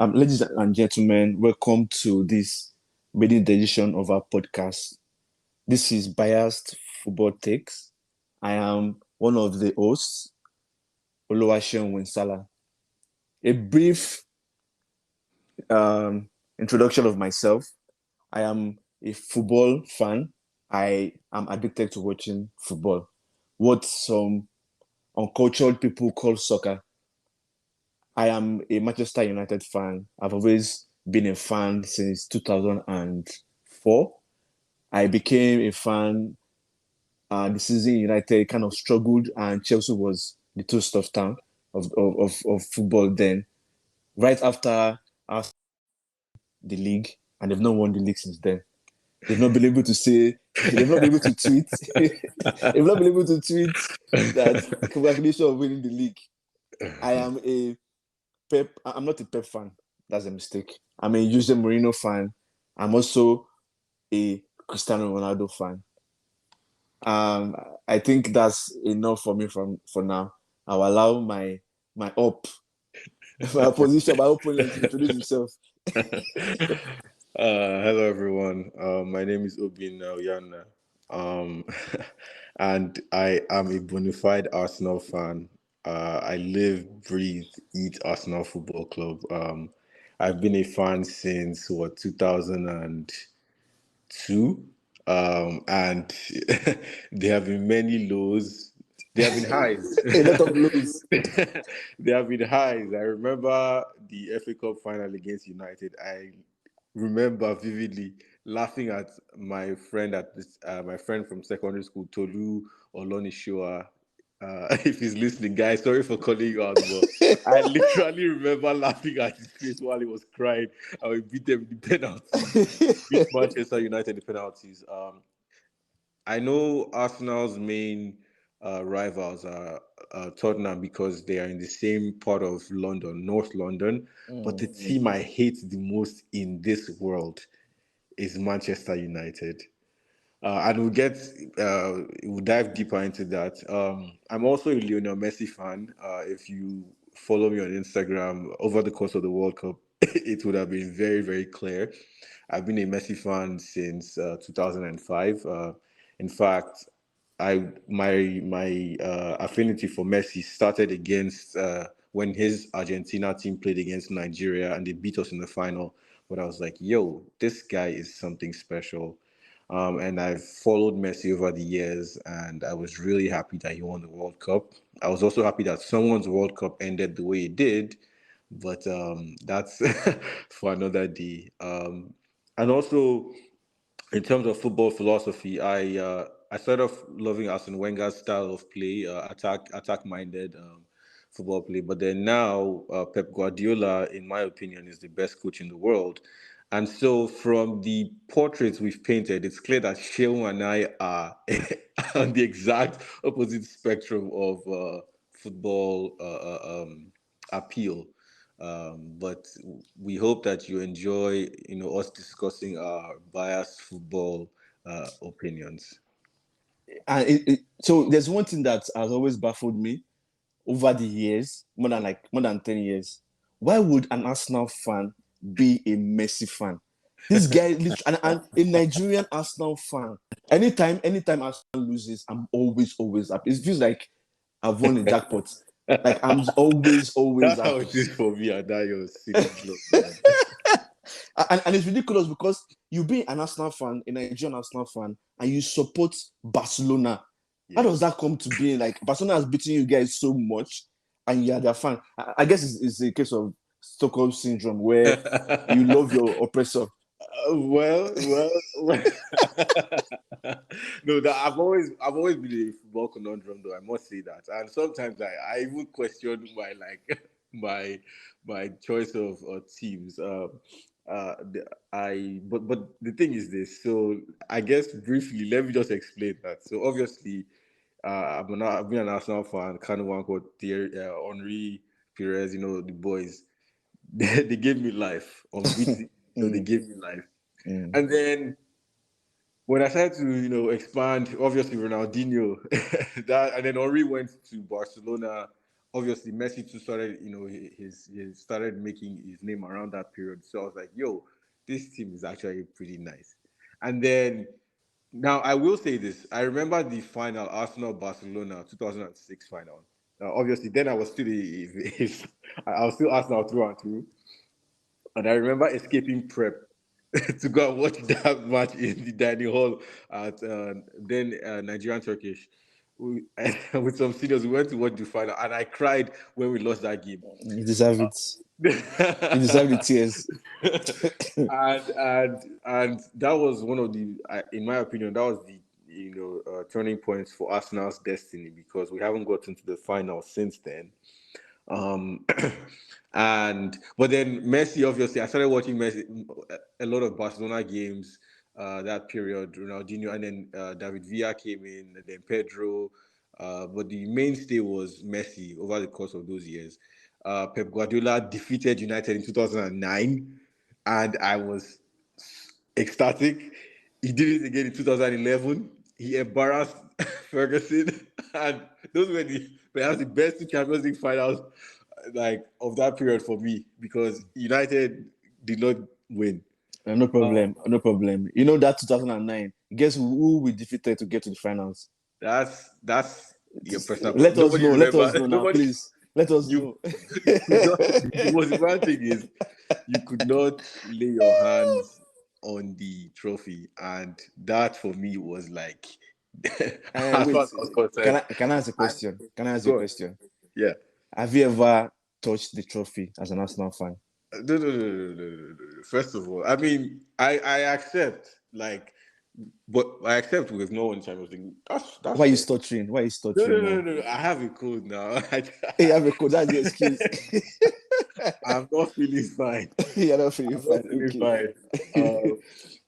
Ladies and gentlemen, welcome to this maiden edition of our podcast. This is Biased Football Takes. I am one of the hosts, Oluwaseun Winsala. A brief introduction of myself. I am a football fan. I am addicted to watching football. What some uncultured people call soccer. I am a Manchester United fan. I've always been a fan since 2004. I became a fan the season United kind of struggled and Chelsea was the toast of town of football then. Right after us the league, and they've not won the league since then. They've not been able to say, they've not been able to tweet, they've not been able to tweet that congratulations on winning the league. I am a I'm not a Pep fan. That's a mistake. I'm a Jose Mourinho fan. I'm also a Cristiano Ronaldo fan. I think that's enough for me for now. I'll allow my my opposition, my opponent to introduce himself. Hello everyone. My name is Obinna. Um, and I am a bona fide Arsenal fan. I live, breathe, eat Arsenal Football Club. I've been a fan since 2002. And there have been many lows. There have been highs. A lot of lows. There have been highs. I remember the FA Cup final against United. I remember vividly laughing at my friend my friend from secondary school, Tolu Olonishoa. If he's listening, guys, sorry for calling you out, but I literally remember laughing at his face while he was crying. And we beat them the penalties. Beat Manchester United the penalties. I know Arsenal's main rivals are Tottenham because they are in the same part of London, North London. But the team I hate the most in this world is Manchester United. And we'll dive deeper into that. I'm also a Lionel Messi fan. If you follow me on Instagram over the course of the World Cup, it would have been very, very clear. I've been a Messi fan since 2005. In fact, my affinity for Messi started against when his Argentina team played against Nigeria and they beat us in the final. But I was like, yo, this guy is something special. And I've followed Messi over the years, and I was really happy that he won the World Cup. I was also happy that someone's World Cup ended the way it did, but that's for another day. And also, in terms of football philosophy, I started off loving Arsene Wenger's style of play, attack minded football play. But then now, Pep Guardiola, in my opinion, is the best coach in the world. And so, from the portraits we've painted, it's clear that Shehu and I are on the exact opposite spectrum of football appeal. But we hope that you enjoy, us discussing our biased football opinions. And so there's one thing that has always baffled me over the years, more than 10 years. Why would an Arsenal fan be a Messi fan? This guy, and a Nigerian Arsenal fan. Anytime Arsenal loses, I'm always happy. It feels like I've won a jackpot. Like I'm always That's how happy. it is for me and Dayo. And it's ridiculous because you be an Arsenal fan, a Nigerian Arsenal fan, and you support Barcelona. How does that come to be? Like Barcelona has beaten you guys so much, and you're their fan. I guess it's a case of Stockholm syndrome where you love your oppressor. Well. No, that I've always been a football conundrum, though I must say that, and sometimes I even question my my choice of teams. But the thing is this. So I guess briefly, let me just explain that. So obviously, I've been an Arsenal fan, kind of one called Henri Perez. The boys. They gave me life unbeaten. They gave me life. And then when I started to, expand, obviously Ronaldinho, that, and then Henri went to Barcelona. obviously Messi too started, he started making his name around that period. So I was like, yo, this team is actually pretty nice. And then now I will say this: I remember the final, Arsenal Barcelona 2006 final. Now, obviously, then I was still I was still Arsenal through and through, and I remember escaping prep to go and watch that match in the dining hall at then Nigerian Turkish. With some seniors, we went to watch the final, and I cried when we lost that game. You deserve it. You deserve the tears. And that was one of the, in my opinion, that was the turning points for Arsenal's destiny, because we haven't gotten to the final since then. Um, and but then Messi, obviously, I started watching Messi a lot of Barcelona games that period. Ronaldinho, and then David Villa came in, and then Pedro. But the mainstay was Messi over the course of those years. Pep Guardiola defeated United in 2009, and I was ecstatic. He did it again in 2011. He embarrassed Ferguson, and those were perhaps the best two Champions League finals like of that period for me, because United did not win. No Um, problem. No problem. You know that 2009. Guess who we defeated to get to the finals? that's your Just personal. let us Nobody know. Let us remember. know now, Nobody. please. Let us You know. could not. The most important thing is you could not lay your hands on the trophy, and that for me was like, as far Wait. as I was concerned. Can I ask a I, question? Can I ask you a go on. question? Yeah. Have you ever touched the trophy as an Arsenal fan? No, no, no, no, no, no, no, no. First of all, I mean, I accept, like, but I accept with no one Champions League. That's Why are you fair. stuttering? Why are you No, no, stuttering no, now? no, no. I have a code now. Hey, you have a code. That's the excuse. I'm not feeling fine. You're not feeling I'm not fine. feeling Okay. fine.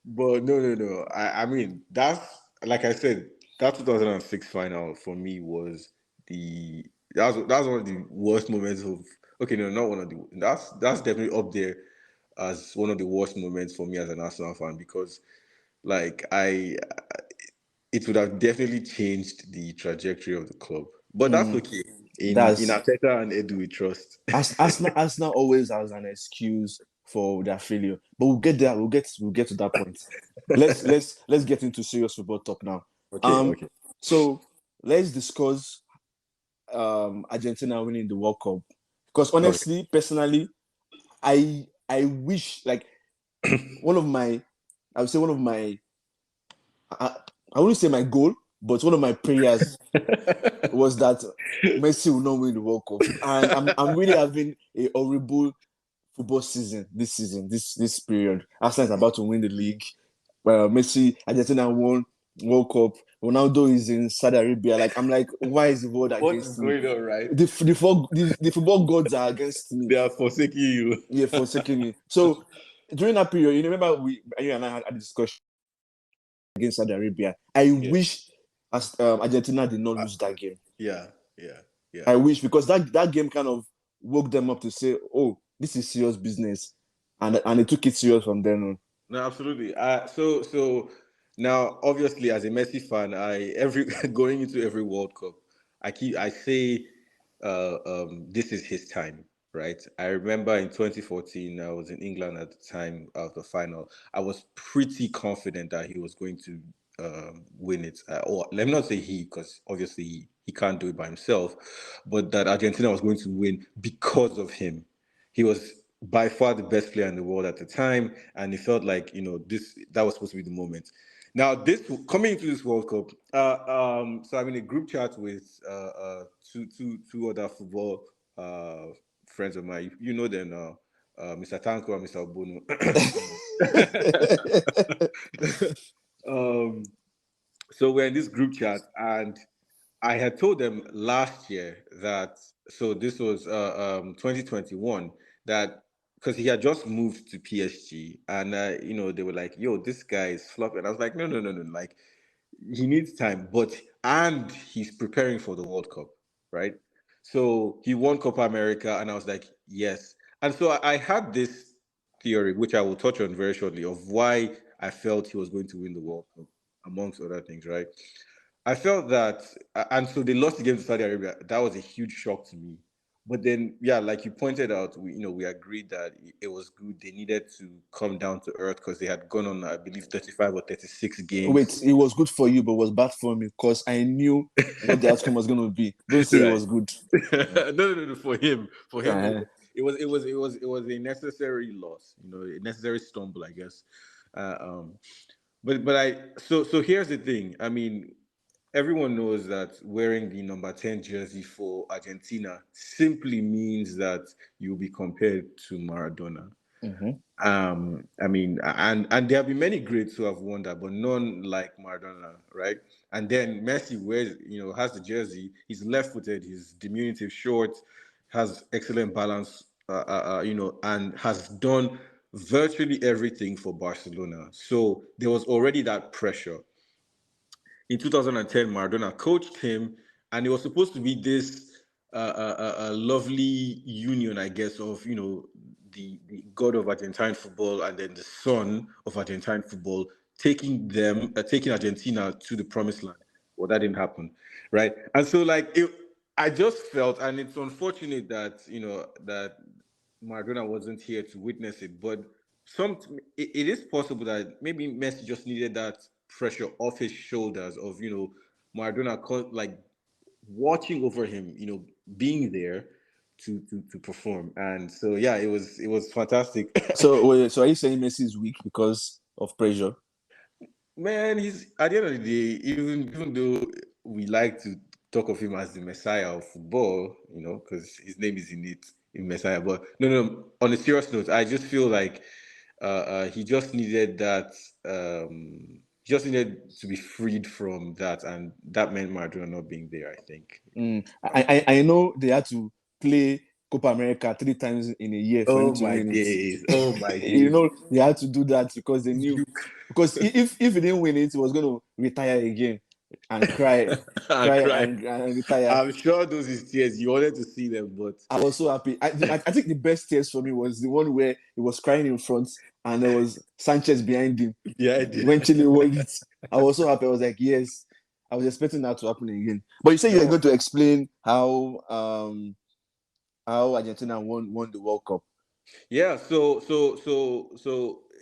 But no, no, no. I mean, that's like I said, that 2006 final for me was the that's one of the worst moments of. Okay, no, not one of the. That's definitely up there as one of the worst moments for me as an Arsenal fan, because like it would have definitely changed the trajectory of the club. But that's Mm, okay. In that's Arteta and Edu we trust. Arsenal always has an excuse for their failure. But we'll get there. We'll get to that point. Let's get into serious football talk now. Okay, Um, okay, so let's discuss Argentina winning the World Cup. Because okay. honestly, personally, I wish like one of my I would say one of my I, I wouldn't say my goal, but one of my prayers was that Messi will not win the World Cup. And I'm really having a horrible football season this season, this period. Arsenal is about to win the league. Messi, Argentina won World Cup. Ronaldo is in Saudi Arabia. Like I'm like, why is the world What is against me? going on, right? The football gods are against me. They are forsaking you. Yeah, forsaking me. So during that period, you remember you and I had a discussion against Saudi Arabia. I Yeah, wish as Argentina did not lose that game. yeah, yeah, yeah. I wish because that game kind of woke them up to say, "Oh, this is serious business," and they took it serious from then on. No, absolutely. So now, obviously, as a Messi fan, I every going into every World Cup, I say, this is his time, right? I remember in 2014, I was in England at the time of the final. I was pretty confident that he was going to win it, or let me not say he, because obviously he can't do it by himself, but that Argentina was going to win because of him. He was by far the best player in the world at the time, and it felt like this that was supposed to be the moment. Now, this coming into this World Cup, so I'm in a group chat with two other football friends of mine. You know them now, Mr. Tanko and Mr. Bono. um, so we're in this group chat, and I had told them last year that, so this was 2021, that because he had just moved to PSG, and they were like, "Yo, this guy is flopping." And I was like, "No, no, no, no! Like, he needs time, but and he's preparing for the World Cup, right?" So he won Copa America, and I was like, "Yes." And so I had this theory, which I will touch on very shortly, of why I felt he was going to win the World Cup, amongst other things, right? I felt that, and so they lost the game to Saudi Arabia. That was a huge shock to me. But then, yeah, like you pointed out, we agreed that it was good. They needed to come down to earth because they had gone on, I believe, 35 or 36 games. Wait, it was good for you, but was bad for me because I knew what the outcome was going to be. Don't say it Right. was good. No. For him, Uh-huh. it was a necessary loss. A necessary stumble, I guess. Uh, um, but here's the thing. I mean, everyone knows that wearing the number 10 jersey for Argentina simply means that you'll be compared to Maradona. Mm-hmm. I mean, and there have been many greats who have won that, but none like Maradona, right? And then Messi wears, has the jersey. He's left-footed. He's diminutive, short, has excellent balance, and has done virtually everything for Barcelona. So there was already that pressure. In 2010, Maradona coached him, and it was supposed to be this lovely union, I guess, of the god of Argentine football and then the son of Argentine football, taking Argentina to the promised land. Well, that didn't happen, right? And so, I just felt, and it's unfortunate that that Maradona wasn't here to witness it, but some it is possible that maybe Messi just needed that pressure off his shoulders of Maradona like watching over him, being there to perform. And so yeah, it was fantastic. So, so are you saying Messi is weak because of pressure? Man, he's at the end of the day, even though we like to talk of him as the Messiah of football, because his name is in Messiah. But no. On a serious note, I just feel like he just needed that. He just needed to be freed from that, and that meant Maradona not being there. I think. I know they had to play Copa America 3 times in a year for him Oh to my win it. days! Oh my days! They had to do that because they knew. You Because if he didn't win it, he was going to retire again and cry, and cry cry. and retire. I'm sure those his tears. You wanted to see them, but I was so happy. I think the best tears for me was the one where he was crying in front and there was Sanchez behind him yeah, I did. when Chile won it. I was so happy. I was like, yes, I was expecting that to happen again. But you said you were No. going to explain how Argentina won the World Cup. Yeah, so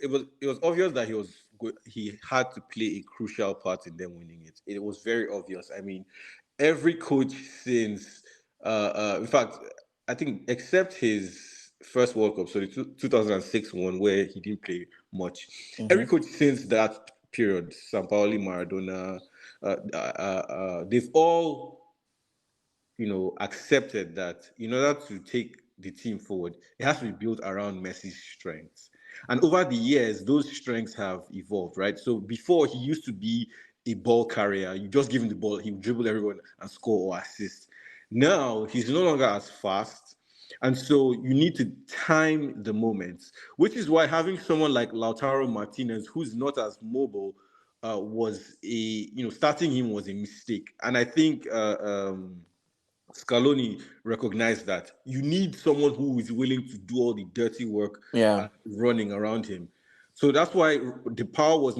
it was obvious that he had to play a crucial part in them winning it. It was very obvious. I mean, every coach since in fact, I think except his first World Cup, so the 2006 one where he didn't play much. Every Mm-hmm. coach since that period, Sampaoli, Maradona, they've all accepted that in order to take the team forward, it has to be built around Messi's strengths. And over the years, those strengths have evolved, right? So before he used to be a ball carrier, you just give him the ball, he would dribble everyone and score or assist. Now he's no longer as fast. And so you need to time the moments, which is why having someone like Lautaro Martinez, who's not as mobile, was starting him was a mistake. And I think Scaloni recognized that you need someone who is willing to do all the dirty work Yeah, running around him. So that's why the power was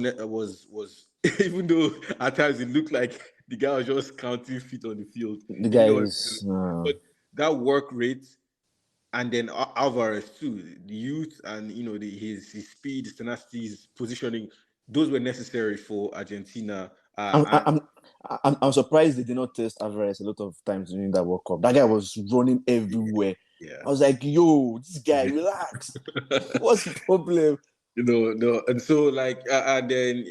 even though at times it looked like the guy was just counting feet on the field. the He didn't guy know what to do. is. But that work rate and then Alvarez too, the youth and his speed, his tenacity, his positioning, those were necessary for Argentina. I'm, And I'm, I'm surprised they did not test Alvarez a lot of times during that World Cup. That guy was running everywhere. yeah. I was like, yo, this guy, relax. What's the problem? No, and so and then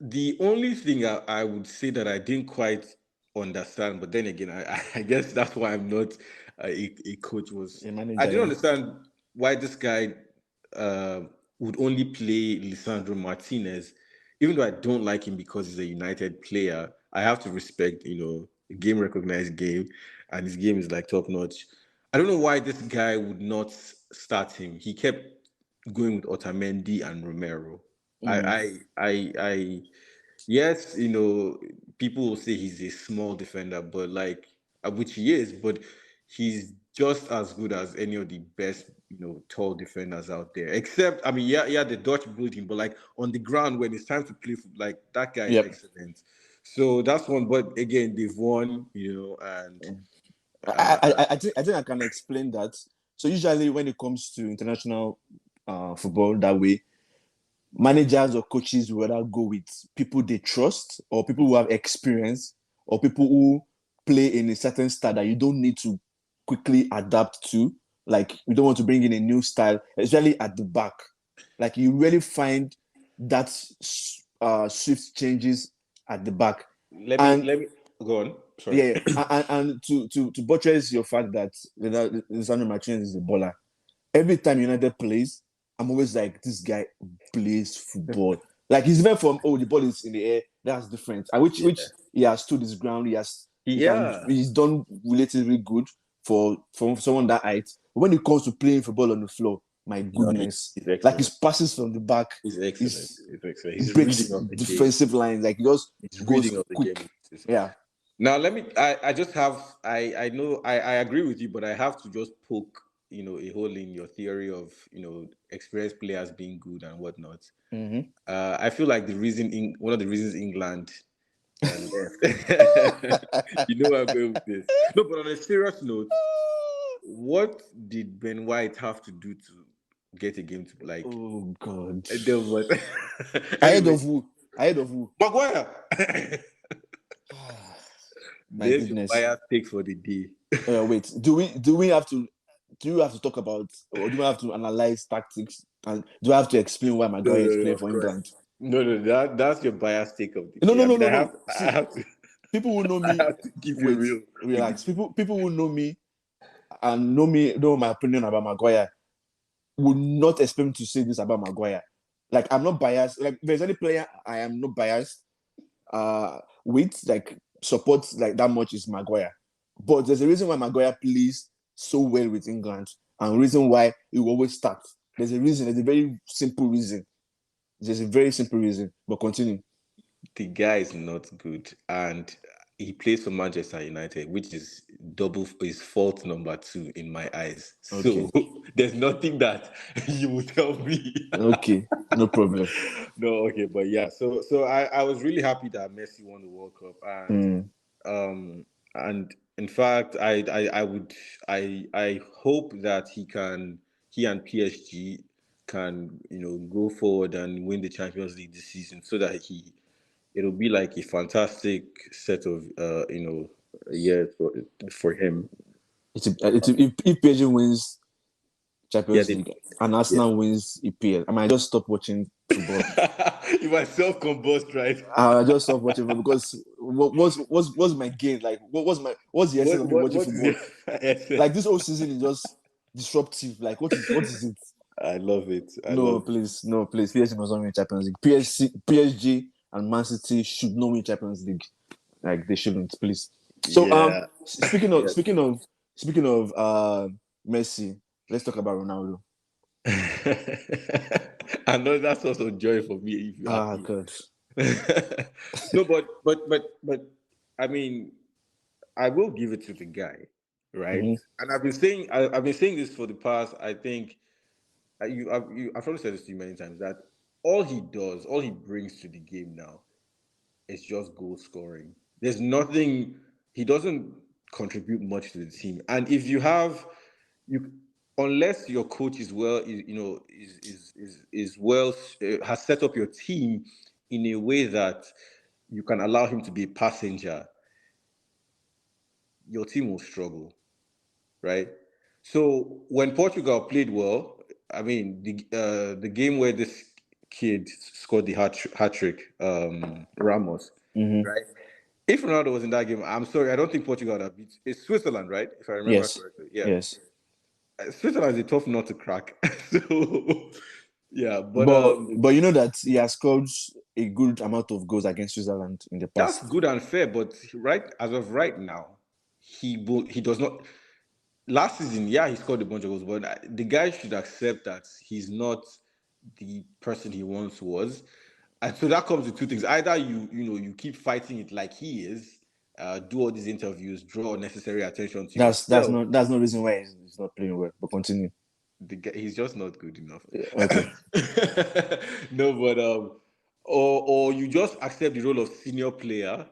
the only thing I would say that I didn't quite understand, but then again, I guess that's why I'm not a coach. Was A I manager, didn't yeah. understand why this guy uh, would only play Lisandro Martinez, even though I don't like him because he's a United player. I have to respect, game recognized game, and his game is like top notch. I don't know why this guy would not start him. He kept going with Otamendi and Romero. I, Mm. I, I, yes, people will say he's a small defender, but which he is, but he's just as good as any of the best, tall defenders out there. Except, I mean, yeah, the Dutch building, but like on the ground when it's time to play, like that guy is Yep. excellent. So that's one. But again, they've won, and I think I can explain that. So usually when it comes to international football that way, managers or coaches will rather go with people they trust or people who have experience or people who play in a certain style that you don't need to quickly adapt to. Like you don't want to bring in a new style, especially at the back. Like you really find that swift changes at the back. And let me go on. Sorry. yeah, and to buttress your fact that Lisandro Martinez is a baller. Every time United plays, I'm always like, this guy plays football. Like he's even from the ball is in the air. That's different. And which Yeah. he has stood his ground. Yeah. He's done relatively good for someone that height. But when it comes to playing football on the floor, my No, goodness, he's like his excellent. passes from the back, He's excellent. is He's excellent. He's breaks reading of the game. defensive lines. Like he just He's goes reading of the quick. game. Yeah. Now let me. I just have. I know. I agree with you, but I have to just poke. A hole in your theory of experienced players being good and whatnot. Mm-hmm. I feel like one of the reasons England left. You know where I'm going with this. No, but on a serious note, what did Ben White have to do to get a game to like? Oh God. There was Ahead anyway. of who? Ahead of who? Maguire. My There's your goodness. bias take for the day. Wait. Do we have to talk about or do we have to analyze tactics and do I have to explain why No, Maguire no, is no, playing of for course. England? No. That's your bias take of the No, day. no, I no, mean, no, no. I See, have to, people who know I me. have to keep it Wait, real with the relax. game. People who know me and know my opinion about Maguire would not expect me to say this about Maguire. Like I'm not biased. Like if there's any player I am not biased with like support like that much is Maguire. But there's a reason why Maguire plays so well with England and reason why he will always start. There's a reason. There's a very simple reason. There's a very simple reason. But continue. The guy is not good, and he plays for Manchester United, which is double is fault number two in my eyes. Okay. So there's nothing that you will tell me. Okay. No problem. No, okay, but yeah. So I was really happy that Messi won the World Cup, Mm. and in fact I hope that he and PSG can go forward and win the Champions League this season so that it'll be like a fantastic set of years for him. If PSG wins Yeah, Champions League and yeah. Arsenal wins EPL, I might just stop watching football. You are self-combust, right? I just stop watching football because what's my gain? Like what's the essence of me watching What is your football? Like essence? this whole season is just disruptive. Like what is it? I love it. I No, love it. please, no, please. PSG must not win Champions League. PSG and Man City should not win Champions League. Like they shouldn't, please. So Yeah. speaking of Yeah. Messi, let's talk about Ronaldo. I know that's also joy for me if you ask Ah, me. God. No, but I mean, I will give it to the guy, right? Mm-hmm. And I've been saying this for the past. I think I've probably said this to you many times that all he brings to the game now is just goal scoring. There's nothing. He doesn't contribute much to the team. And if you have you, unless your coach is well, is well has set up your team in a way that you can allow him to be a passenger, your team will struggle, right? So when Portugal played well, I mean the game where this kid scored the hat trick, Ramos, Mm-hmm. right? If Ronaldo was in that game, I'm sorry, I don't think Portugal would have beat. It's Switzerland, right? If I remember Yes. correctly, yeah. Yes. Switzerland is a tough nut to crack. So yeah, but But you know that he has scored a good amount of goals against Switzerland in the that's past. good and fair. But right as of right now, he does not. Last season, yeah, he scored a bunch of goals, but the guy should accept that he's not the person he once was. And so that comes with two things: either you keep fighting it like he is, do all these interviews, draw necessary attention to yourself. That's no reason why he's not playing well. But continue. The guy, he's just not good enough. Okay. No, but or you just accept the role of senior player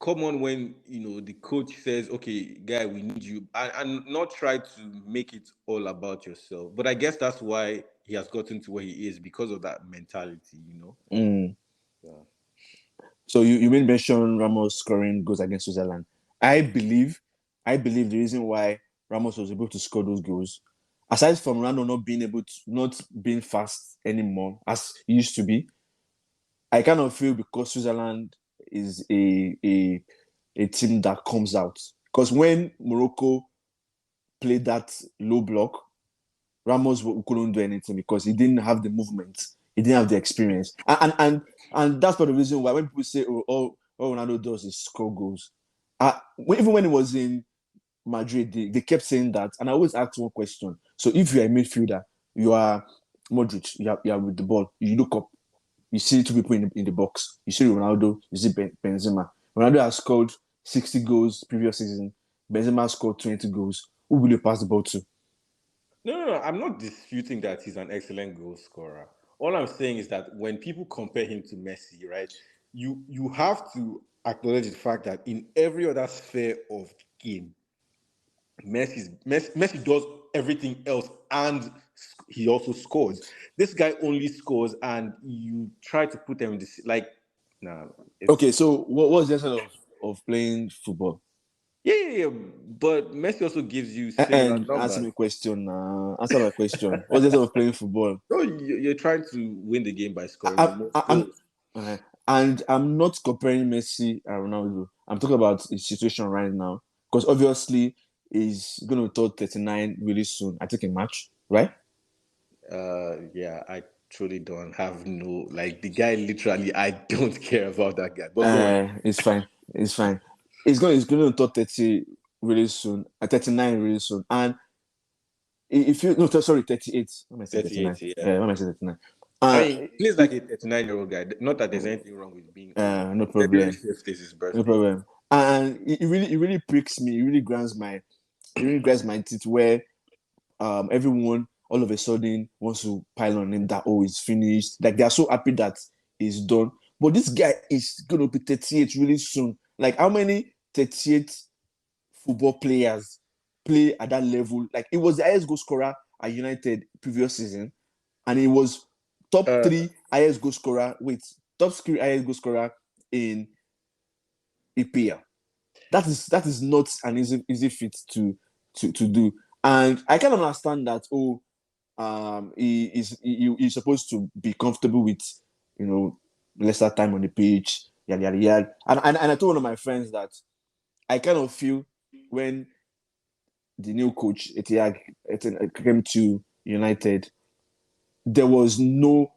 come on when the coach says, "Okay, guy, we need you," and not try to make it all about yourself. But I guess that's why he has gotten to where he is because of that mentality. Mm. Yeah. So you made mention Ramos scoring goals against Switzerland. I believe, I believe the reason why Ramos was able to score those goals, aside from Ronaldo not being fast anymore as he used to be, I kind of feel because Switzerland is a team that comes out. Because when Morocco played that low block, Ramos couldn't do anything because he didn't have the movement, he didn't have the experience, and that's part of the reason why when people say, "Oh, all Ronaldo does is score goals," even when he was in Madrid, they kept saying that, and I always ask one question: so if you are a midfielder, you are Modric, you are with the ball, you look up, you see two people in the box, you see Ronaldo, you see Benzema. Ronaldo has scored 60 goals previous season. Benzema scored 20 goals. Who will you pass the ball to? No. I'm not disputing that he's an excellent goal scorer. All I'm saying is that when people compare him to Messi, right, you have to acknowledge the fact that in every other sphere of the game, Messi does everything else and he also scores. This guy only scores, and you try to put them in this like, nah, Okay, it's so what's the essence of playing football? yeah. But Messi also gives you similar And answer numbers. me question. Answer my question. What's the essence of playing football? So you're trying to win the game by scoring the I, most I, I'm goals. and I'm not comparing Messi and Ronaldo. I'm talking about his situation right now because obviously he's going to turn 39 really soon. I think in March, right? Yeah, I truly don't have no like the guy. Literally, I don't care about that guy. But go on. It's fine. It's fine. He's going to turn 30 really soon. 39 really soon. And if you no, sorry, 38. Why am I saying 39? 38. Yeah. Yeah, why am I saying 39? I Uh, mean, he plays like a 39-year-old guy. Not that there's anything wrong with being old. no February problem. 5th is his No birthday. problem. And it really pricks me. It really grinds my teeth where everyone all of a sudden wants to pile on him that he's finished. Like they are so happy that he's done. But this guy is gonna be 38 really soon. Like how many 38 football players play at that level? Like it was the highest goal scorer at United previous season, and he was top Uh, three highest goal scorer. Wait, top three highest goal scorer in EPL. That is not an easy feat to do. And I kind of understand that. Oh, he's supposed to be comfortable with lesser time on the pitch, yada yada yada. And I told one of my friends that I kind of feel when the new coach Etihad came to United, there was no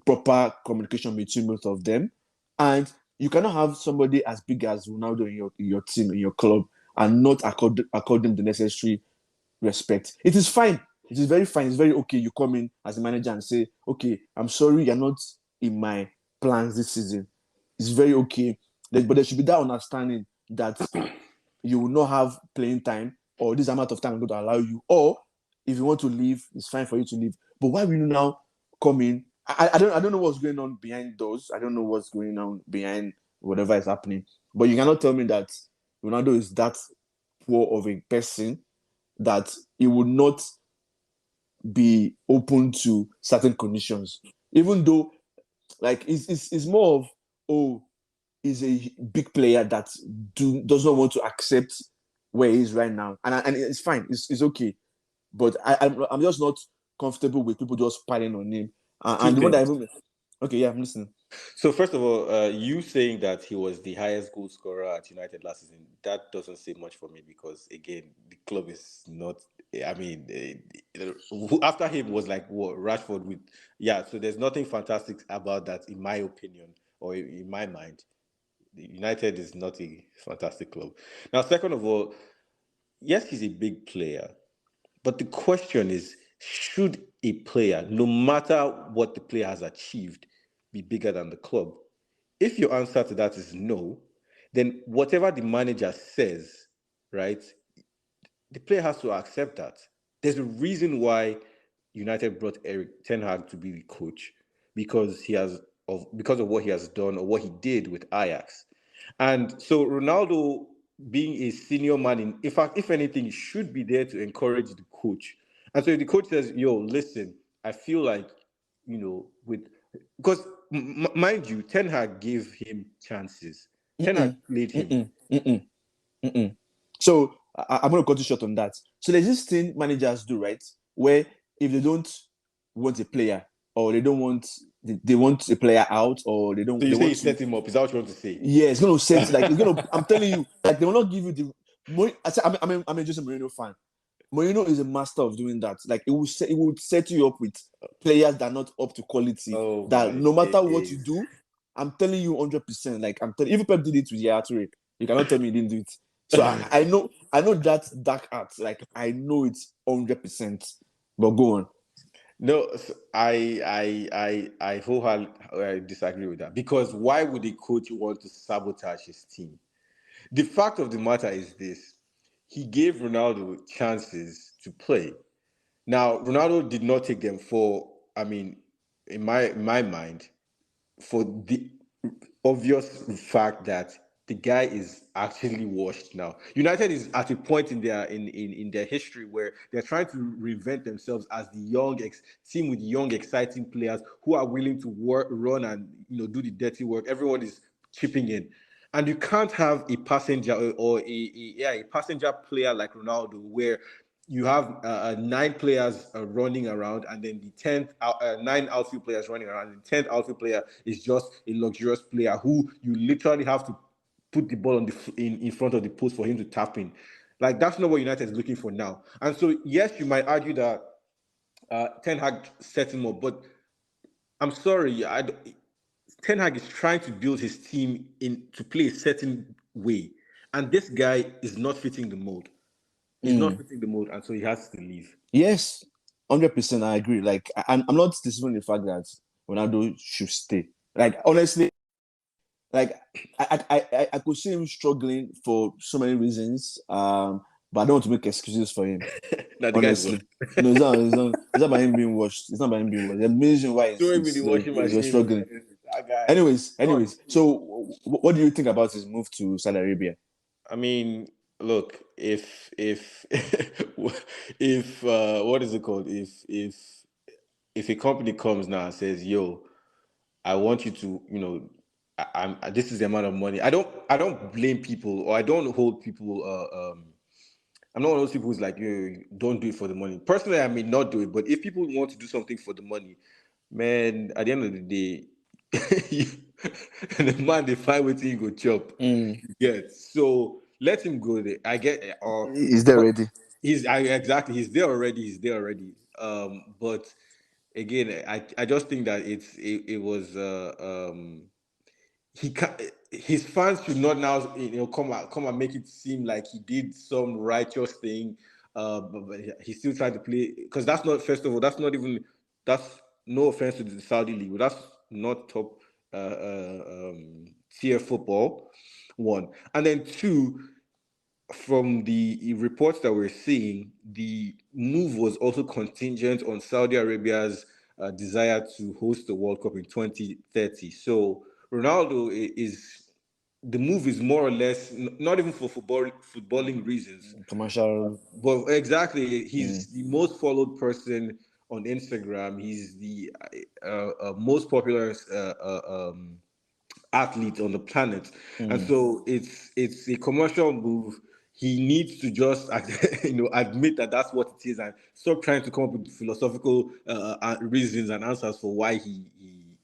proper communication between both of them, and you cannot have somebody as big as Ronaldo in your team in your club and not accord them the necessary respect. It is fine. It is very fine. It's very okay. You come in as a manager and say, okay, I'm sorry you're not in my plans this season. It's very okay. But there should be that understanding that you will not have playing time or this amount of time I'm going to allow you. Or if you want to leave, it's fine for you to leave. But why will you now come in? I don't know what's going on behind doors. I don't know what's going on behind whatever is happening. But you cannot tell me that Ronaldo is that poor of a person that he would not be open to certain conditions, even though like it's more of oh he's a big player that does not want to accept where he is right now, and it's fine, it's okay, but I'm just not comfortable with people just piling on him, two and the one that things. even okay, yeah, I'm listening. So first of all, you saying that he was the highest goal scorer at United last season, that doesn't say much for me because again, the club is not. I mean, who after him was like what Rashford with yeah. So there's nothing fantastic about that in my opinion or in my mind. United is not a fantastic club. Now, second of all, yes, he's a big player, but the question is, should a player, no matter what the player has achieved, be bigger than the club? If your answer to that is no, then whatever the manager says, right, the player has to accept that. There's a reason why United brought Eric Ten Hag to be the coach because because of what he has done or what he did with Ajax. And so Ronaldo, being a senior man, in fact, if anything, he should be there to encourage the coach. And so if the coach says, "Yo, listen, I feel like, with because mind you, Ten Hag gave him chances. Ten Hag Mm-mm, played him. mm-mm, mm-mm, mm-mm. So I'm going to cut you short on that. So there's this thing managers do, right? Where if they don't want a player, or they don't want they want a player out, or So they you say you want to, set him up? Is that what you want to say? yeah, it's going to set, like, it's going to, I'm telling you, like, they will not give you the I'm a Jose Mourinho fan. Mourinho is a master of doing that. Like, it will set you up with players that are not up to quality. Oh That my no matter what you days! do, I'm telling you 100%. Like, I'm telling, even Pep did it with Yaya Toure. You cannot tell me he didn't do it. So I know that dark art. Like, I know it's 100%. But go on. No, I wholeheartedly disagree with that, because why would a coach want to sabotage his team? The fact of the matter is this: he gave Ronaldo chances to play. Now, Ronaldo did not take them for, I mean, in my mind, for the obvious fact that the guy is actually washed now. United is at a point in their history where they're trying to reinvent themselves as the team with young, exciting players who are willing to work, run, and do the dirty work. Everyone is chipping in. And you can't have a passenger, or a passenger player like Ronaldo, where you have nine players running around, and then the nine outfield players running around. And the 10th outfield player is just a luxurious player who you literally have to put the ball in front of the post for him to tap in. Like, that's not what United is looking for now. And so, yes, you might argue that Ten Hag set him up, but I'm sorry, Ten Hag is trying to build his team in to play a certain way, and this guy is not fitting the mold. He's not Mm. fitting the mold, and so he has to leave. Yes, 100%. I agree. Like, I'm not disputing the fact that Ronaldo should stay. Like, honestly, like, I could see him struggling for so many reasons. But I don't want to make excuses for him. Now the guy's Honestly, washed. no, it's not about him being washed. It's not about him being washed. The reason why Throw him in the washing he was machine, struggling. man. That guy. God. Anyways, so what do you think about his move to Saudi Arabia? I mean, look, if if what is it called? If a company comes now and says, "Yo, I want you to, this is the amount of money." I don't blame people, or I don't hold people. I'm not one of those people who's like, "Yo, don't do it for the money." Personally, I may not do it, but if people want to do something for the money, man, at the end of the day, the man they find what he go chop. Mm. Yes, so let him go there. I get, or Is there but already? exactly, he's there already. He's there already. But again, I just think that it was he can his fans should not now come and make it seem like he did some righteous thing. But he's still trying to play, because that's not, first of all, that's not even, that's no offense to the Saudi league, but that's not top tier football. One, and then two, from the reports that we're seeing, the move was also contingent on Saudi Arabia's desire to host the World Cup in 2030. So Ronaldo is the move is more or less not even for footballing reasons, Commercial. but exactly, Mm. he's the most followed person on Instagram. He's the most popular athlete on the planet, and Mm. so it's a commercial move. He needs to just admit that that's what it is, and stop trying to come up with philosophical reasons and answers for why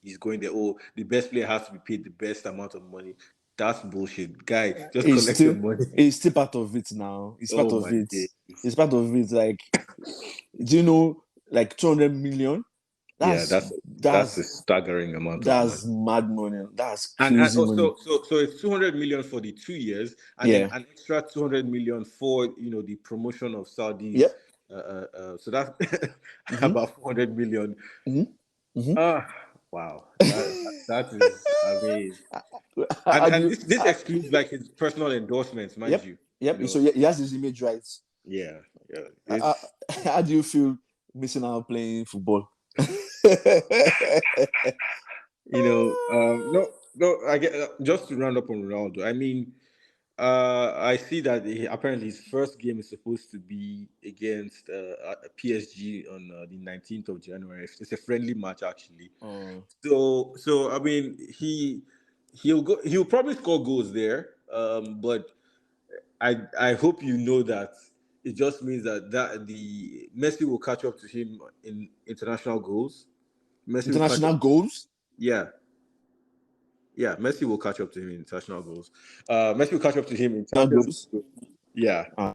he's going there. Oh, the best player has to be paid the best amount of money. That's bullshit, guy. Just It's collect your still money. it's still part of it now. It's part Oh of my it. days. It's part of it. Like, do you know, like 200 million? Yeah, That's that's a that's staggering amount of money. that's mad money. That's And crazy money. also, so it's 200 million for the 2 years, and then Yeah. an extra 200 million for the promotion of Saudi's. Yep. So that's Mm-hmm. about 400 million. Mm-hmm. Mm-hmm. Ah, wow, that is, I mean, and How do and you? this excludes like his personal endorsements, mind Yep. you. You Yep. So know, he has his image right. yeah, yeah. Uh, It's how do you feel missing out playing football? no. No, I get just to round up on Ronaldo. I mean, I see that apparently his first game is supposed to be against PSG on the 19th of January. It's a friendly match actually. Oh, So I mean, he'll probably score goals there. But I hope you know that it just means that the Messi will catch up to him in international goals. Messi will catch up. international goals, Yeah, yeah. Messi will catch up to him in international goals. Messi will catch up to him in not Champions goals. League. Yeah. Ah,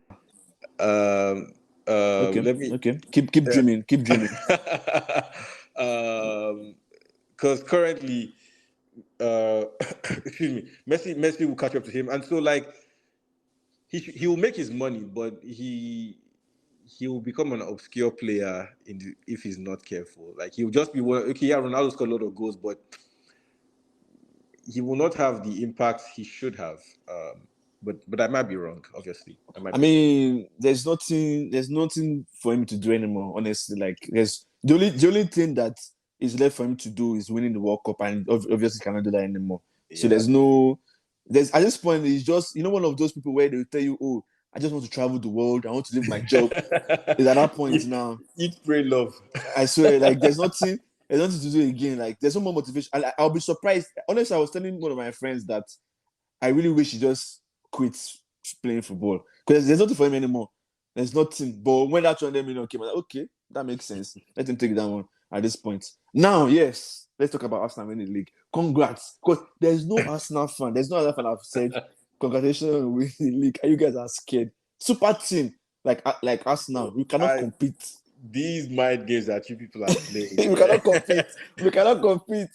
Um. okay, Let me. okay. Keep Uh, dreaming. Keep dreaming. um. Because currently, excuse me, Messi will catch up to him, and so like he will make his money, but he will become an obscure player if he's not careful. Like he'll just be okay. Yeah, Ronaldo scored a lot of goals, but he will not have the impact he should have. But I might be wrong. Obviously, I might I be wrong. mean, there's nothing for him to do anymore. Honestly, like there's the only thing that is left for him to do is winning the World Cup, and obviously cannot do that anymore. So Yeah. there's at this point he's just one of those people where they will tell you, oh, I just want to travel the world, I want to leave my job. Is at that point eat, now. eat, pray, love. I swear, like there's nothing to do again. Like there's no more motivation. I'll be surprised. Honestly, I was telling one of my friends that I really wish he just quits playing football because there's nothing for him anymore. There's nothing. But when that 200 million came, I was like, okay, that makes sense. Let him take that one at this point. Now, yes, let's talk about Arsenal winning the league. Congrats, because there's no Arsenal fan. There's no other fan I've said congratulations on winning the league. And you guys are scared. Super team like Arsenal, we cannot I compete. These mind games that you people are playing. We cannot compete. We cannot compete.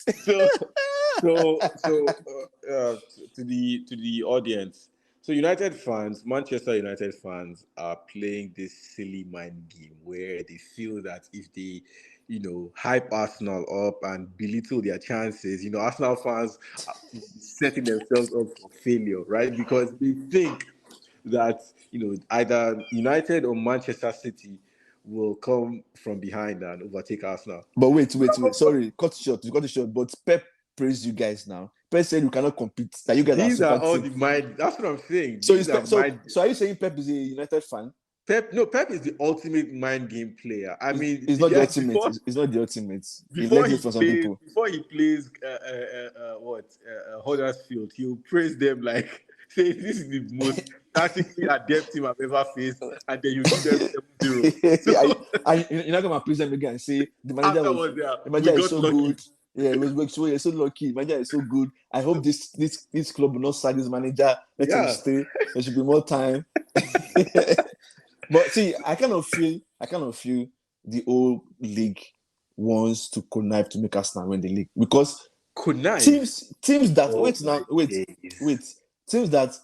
so to the audience, so United fans, Manchester United fans are playing this silly mind game where they feel that if they hype Arsenal up and belittle their chances, Arsenal fans are setting themselves up for failure, right? Because they think that either United or Manchester City will come from behind and overtake Arsenal. But wait. Sorry, cut it short. You cut it short. But Pep praised you guys now. Pep said you cannot compete. That you guys are These are super all team. the mind. That's what I'm saying. So These is are Pep, so mind. so are you saying Pep is a United fan? Pep. No, Pep is the ultimate mind game player. I mean, It's the not the guy ultimate. It's not the ultimate. He learned it from some people. before he plays Huddersfield, he'll praise them like say this is the most tactically adept team I've ever faced, and then you give them 7-0. So You're not gonna praise them again and say afterwards, yeah, the we manager is got so lucky. good. Yeah, it was so you're so lucky. The manager is so good. I hope this club will not sack this manager. Let him Yeah, stay. There should be more time. But see, I kind of feel the whole league wants to connive to make Arsenal win the league because connive. teams that Oh my wait days. teams that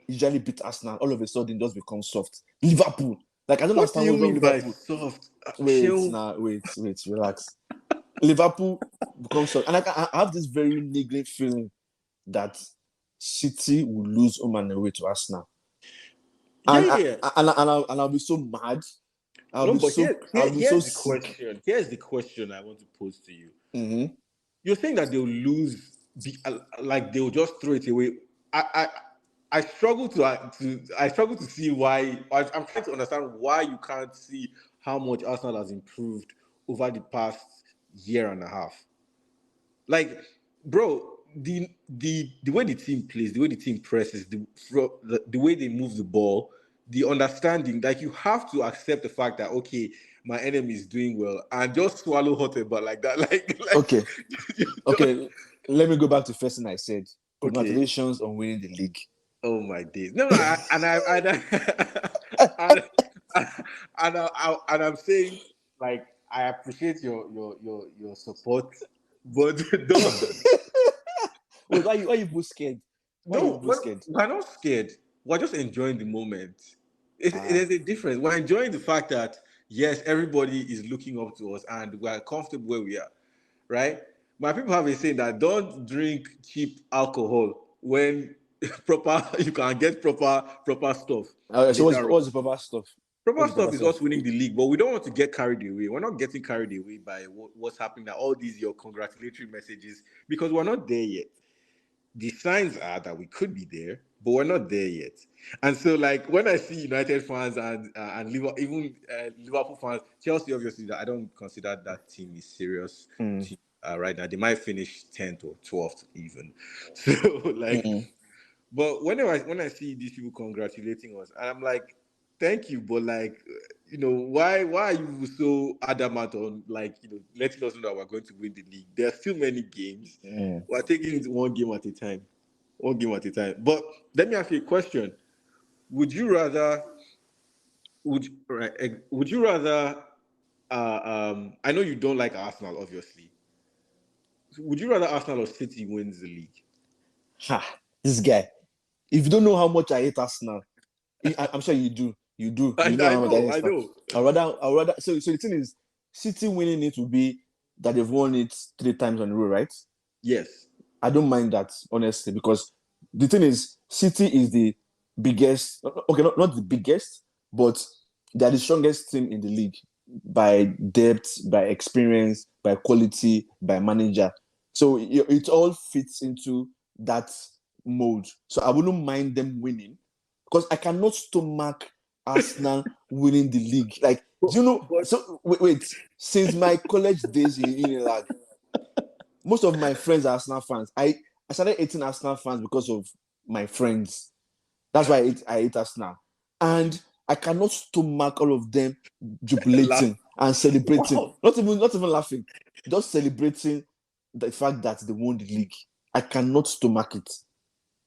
usually beat Arsenal all of a sudden just become soft. Liverpool, like I don't What do understand you what's wrong mean with by Liverpool. soft? Wait Chill. now, wait, relax. Liverpool becomes soft, and I have this very niggling feeling that City will lose home and away to Arsenal, Yeah, and yeah, I, yeah. and I'll be so mad. No, but I'll be so here's the sick. question. Here's the question I want to pose to you. Mm-hmm. You're saying that they'll lose, like they'll just throw it away. I, I, I struggle I struggle to see why. I'm trying to understand why you can't see how much Arsenal has improved over the past year and a half. Like, bro, the way the team plays, the way the team presses, the way they move the ball, the understanding, like you have to accept the fact that okay, my enemy is doing well, and just swallow hot air like that, Okay, just okay. Let me go back to the first thing I said. okay. Congratulations on winning the league. Oh my days! No, and and I'm saying like I appreciate your support, but don't. Wait, why you both scared? Why you No, both scared? we're not scared. We're just enjoying the moment. Ah, There's a difference. We're enjoying the fact that yes, everybody is looking up to us and we're comfortable where we are, right? My people have a saying that don't drink cheap alcohol when proper you can get proper stuff so what's later on. what's the proper stuff? Proper What's the proper stuff is stuff? us winning the league, but we don't want to get carried away. We're not getting carried away by what's happening now. All these your congratulatory messages because we're not there yet. the signs are that we could be there, but we're not there yet. And so, like when I see United fans and Liverpool, even Liverpool fans, Chelsea, obviously, I don't consider that team is serious Mm, team, right now. They might finish 10th or 12th even. So, like, mm, but when I see these people congratulating us, and I'm like, thank you, but like, why are you so adamant on like letting us know that we're going to win the league? There are still many games. mm. We're taking it one game at a time, one game at a time. But let me ask you a question: Would you rather would you rather? I know you don't like Arsenal, obviously. Would you rather Arsenal or City wins the league? Ha, this guy. If you don't know how much I hate Arsenal, I'm sure you do. You do. I, You know I how much I hate know, I Arsenal. know. I would rather. So the thing is, City winning it will be that they've won it 3 times in a row, right? Yes. I don't mind that honestly because the thing is, City is the biggest. Okay, not the biggest, but they're the strongest team in the league by depth, by experience, by quality, by manager. So it all fits into that mold. So I wouldn't mind them winning because I cannot stomach Arsenal winning the league. Like, But, do you know? but So wait. Since my college days in Unilag, most of my friends are Arsenal fans. I started hating Arsenal fans because of my friends. That's why I hate Arsenal. And I cannot stomach all of them last jubilating and celebrating. wow. Not even laughing. Just celebrating the fact that they won the league. I cannot stomach it.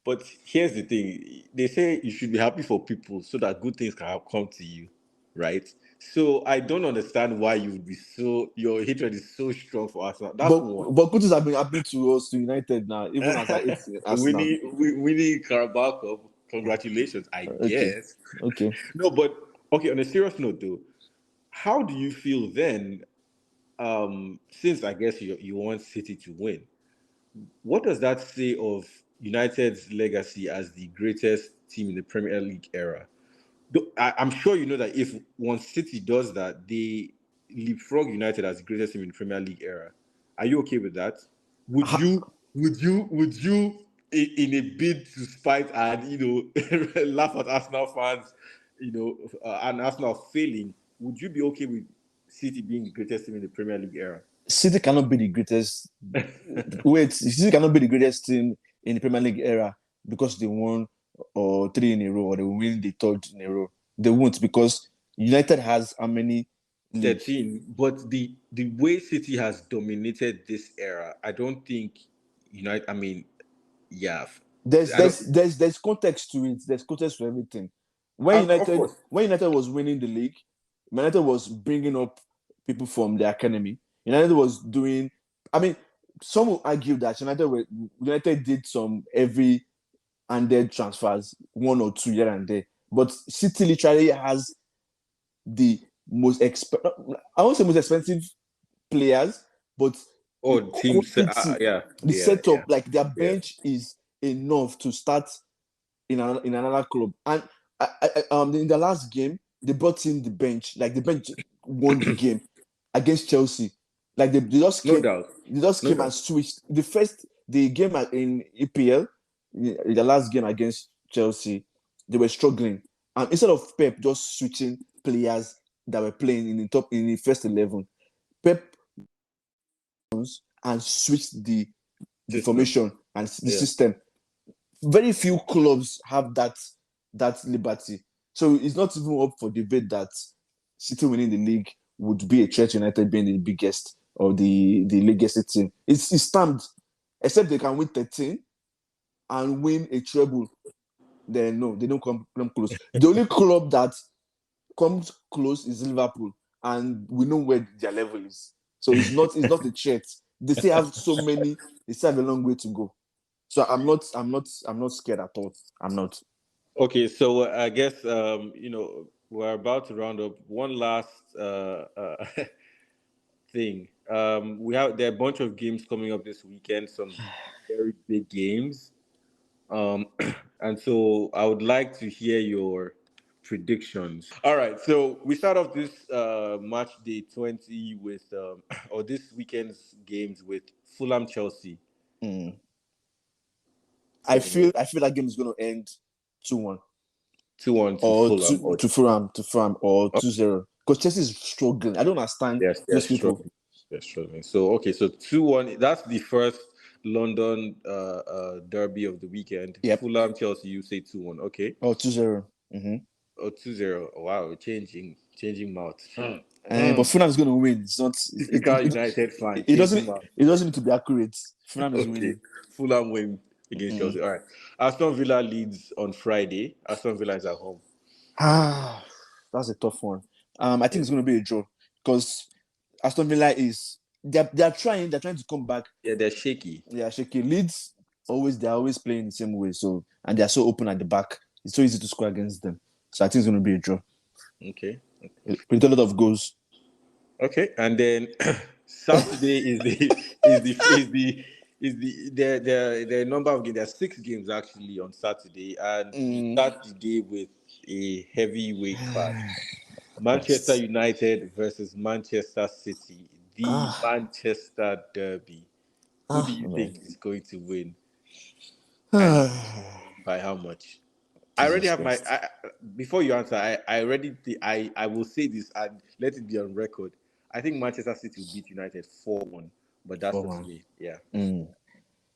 But here's the thing: they say you should be happy for people so that good things can come to you, right? So I don't understand why you would be so your hatred is so strong for Arsenal. That's But one. but good things have been happening to us, to United now, even as I hate Arsenal. Winning Carabao Cup. Congratulations, I Okay. guess. Okay. No, but okay. On a serious note, though, how do you feel then? Since I guess you want City to win, what does that say of United's legacy as the greatest team in the Premier League era? I'm sure you know that if one City does that, they leapfrog United as the greatest team in the Premier League era. Are you okay with that? Would Ha- you? Would you? In a bid to spite and laugh at Arsenal fans, and Arsenal failing, would you be okay with City being the greatest team in the Premier League era? City cannot be the greatest. Wait, City cannot be the greatest team in the Premier League era because they won or three in a row or they win the third in a row. They won't because United has how many league? 13, but the way City has dominated this era, I don't think United. I mean, yeah, There's I don't. there's there's there's context to it. There's context to everything. When Of United course, when United was winning the league, United was bringing up people from the academy. United was doing. I mean, some will argue that United did some heavy handed transfers, one or two here and there. But City literally has the I won't say most expensive players, but the oh, teams, quality, yeah, the yeah, yeah, setup, like their yeah. bench is enough to start in another club. And in the last game, they brought in the bench. Like the bench won the game against Chelsea. Like No doubt, they just no came doubt. and switched. The game in EPL, in the last game against Chelsea, they were struggling. And instead of Pep just switching players that were playing in the first 11, Pep and switched the System, formation and the yeah. system. Very few clubs have that liberty. So it's not even up for debate that City winning the league would be a threat to United being the biggest or the legacy team. It's stamped, except they can win 13 and win a treble. Then no, they don't come close. The only club that comes close is Liverpool, and we know where their level is. So it's not a threat. They still have so many. They still have a long way to go. So I'm not scared at all. I'm not. Okay, so I guess we're about to round up. One last thing. There are a bunch of games coming up this weekend. Some very big games. Um, and so I would like to hear your predictions. All right, so we start off this match day 20 with, or this weekend's games with Fulham Chelsea. Mm. I Second leg. feel that game is going to end 2-1 2-1 to or Fulham. Or to Fulham or oh, 2-0 because Chelsea is struggling. I don't understand yes, they're those people. struggling. They're struggling. So okay, so 2-1. That's the first London derby of the weekend. Yep. Fulham, Chelsea. You say 2-1. Okay. Or 2-0. Mm-hmm. Oh, 2-0. Wow, changing mouth. But Fulham is going to win. It's not. Typical United fan, It changing doesn't. mouth. It doesn't need to be accurate. Fulham is Okay. winning. Fulham win against Mm. Chelsea. All right. Aston Villa leads on Friday. Aston Villa is at home. Ah, that's a tough one. I think it's going to be a draw because Aston Villa is they're trying to come back. Yeah, they're shaky. They are shaky. Leeds they're always playing the same way. So and they're so open at the back. It's so easy to score against them. So I think it's going to be a draw Okay. with a lot of goals. Okay. And then Saturday is the number of games. There are 6 games actually on Saturday, and we start the day with a heavyweight clash. Manchester United versus Manchester City, the Manchester Derby. Who do you Man. think is going to win, and Ah, by how much? I already Jesus have my. Christ. Before you answer, I already. I will say this and let it be on record. I think Manchester City will beat United 4-1, but that's Oh just man. me. Yeah, Mm.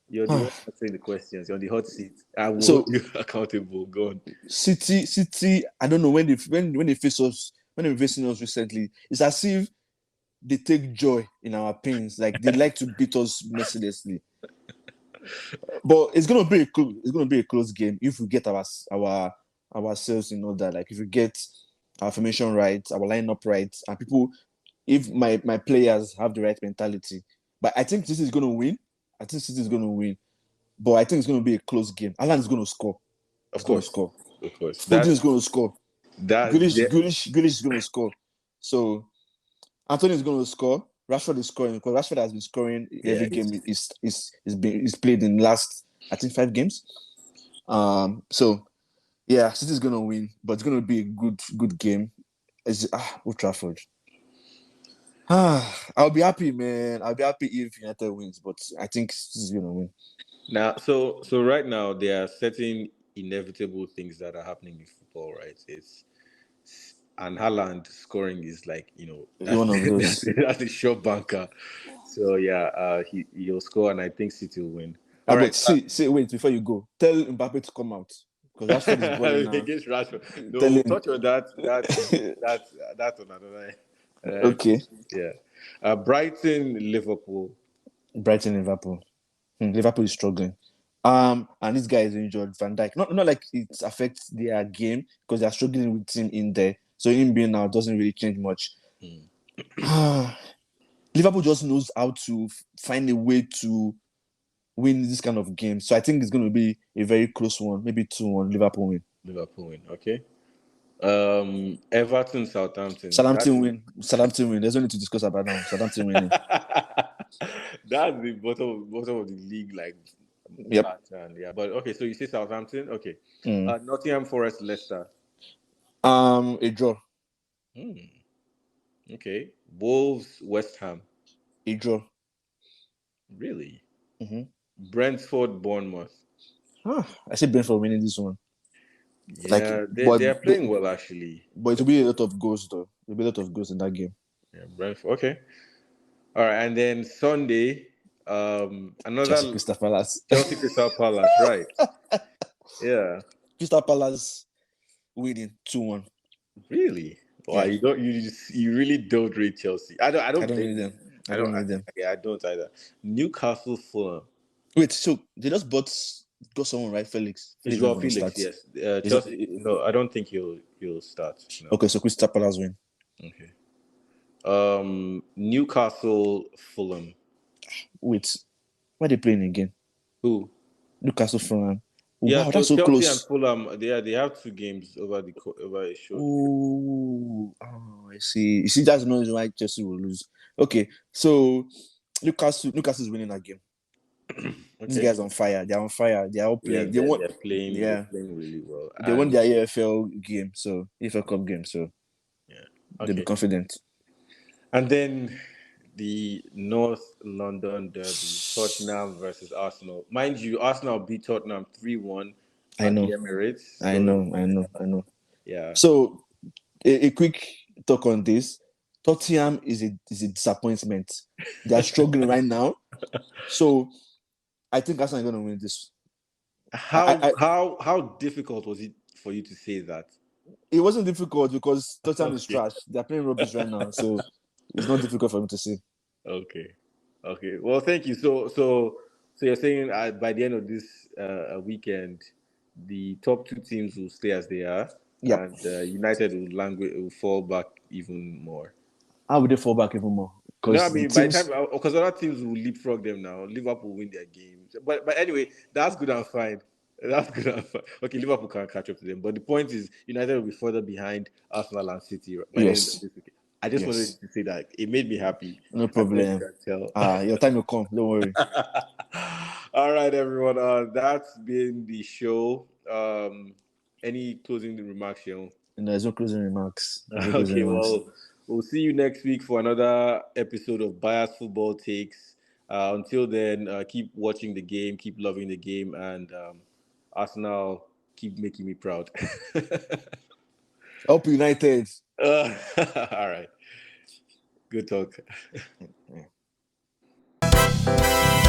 you're the one answering the questions. You're on the hot seat. I will So hold you accountable. Go on. City. I don't know when they face us when they're facing us recently. It's as if they take joy in our pains. Like they like to beat us mercilessly. But it's gonna be a close game if we get ourselves in order. Like if we get our formation right, our lineup right, and people, if my players have the right mentality. But I think this is gonna win. I think City is gonna win. But I think it's gonna be a close game. Alan is gonna score. Of He's gonna course, score. of course. Foden is gonna score. That Grealish is gonna score. So Anthony is gonna score. Rashford is scoring because Rashford has been scoring yeah. every game is played in the last I think 5 games. So yeah, City's gonna win, but it's gonna be a good game. It's Old Trafford. I'll be happy, man. I'll be happy if United wins, but I think City's gonna win. Now, so right now there are certain inevitable things that are happening in football, right? It's and Haaland scoring is like One of those. that's a sure banker. So yeah, he'll score, and I think City will win. All right, But wait before you go. Tell Mbappe to come out because Rashford is balling now. against Rashford. No, Tell we'll him. touch on that on another. Okay. Yeah, Brighton, Liverpool. Brighton, Liverpool. Liverpool is struggling. And this guy is injured, Van Dijk. Not like it affects their game because they're struggling with him in there. So him being out doesn't really change much. Liverpool just knows how to find a way to win this kind of game. So I think it's going to be a very close one, maybe 2-1 Liverpool win. Liverpool win. Okay. Everton, Southampton. Southampton win. Southampton win. There's no need to discuss about now. Southampton winning. That's the bottom of the league, like Yep. pattern. Yeah, but okay. So you say Southampton. Okay. Mm. Nottingham Forest, Leicester. A draw. Okay. Wolves, West Ham. A draw. Really? Mm-hmm. Brentford, Bournemouth. I see Brentford winning this one. Like, Yeah, they're but playing well actually. it will be a lot of goals though. There'll be a lot of goals in that game. Yeah, Brentford. Okay. All right, and then Sunday, Chelsea another Crystal Palace. Chelsea Crystal Palace, right? Yeah. Crystal Palace winning 2-1. Really? Wow, Yeah. you really don't rate Chelsea. I I don't don't blame need you. them. I don't need them. Yeah, I don't either. Newcastle, Fulham. Wait, so they just got someone, right? Felix. It's Felix is Joao gonna Felix, start. yes. Is it Chelsea. No, I don't think he'll start. No. okay, so Crystal Palace win. Okay. Newcastle, Fulham. Wait, why are they playing again? Who? Newcastle Fulham. Yeah, Wow, so that's so Chelsea and close. Fulham, they have 2 games over a short period. I see. You see, that's no reason why Chelsea will lose. Okay, so Newcastle's winning that game. These Okay. guys on fire. They're on fire. They are all Yeah, playing. They want, they're yeah, playing really well. they won And their EFL game, so EFL Cup game, so yeah. they'll be Okay. confident. And then the North London derby, Tottenham versus Arsenal. Mind you, Arsenal beat Tottenham 3-1 I at the know, Emirates. I So know, I know, I know. yeah. So a quick talk on this. Tottenham is a disappointment. They are struggling right now. So I think Arsenal are going to win this. How difficult was it for you to say that? It wasn't difficult because Tottenham is Okay. trash. They are playing rubbish right now. So it's not difficult for me to say. Okay. Okay. Well, thank you. So you're saying by the end of this weekend, the top two teams will stay as they are, Yep. and United will fall back even more. How would they fall back even more? No, I Because the mean by the time teams, because other teams will leapfrog them now. Liverpool will win their games, but anyway, that's good and fine. That's good and fine. Okay, Liverpool can catch up to them, but the point is United will be further behind Arsenal and City by the end of yes, this week. I just wanted yes, to say that it made me happy. no I don't know if you problem. can tell. Your time will come. Don't worry. All right, everyone. That's been the show. Any closing remarks, Sean? And there's no closing remarks. There's no closing Okay, remarks. well, we'll see you next week for another episode of Bias Football Takes. Until then, keep watching the game, keep loving the game, and Arsenal keep making me proud. Up United. All right, good talk. Yeah.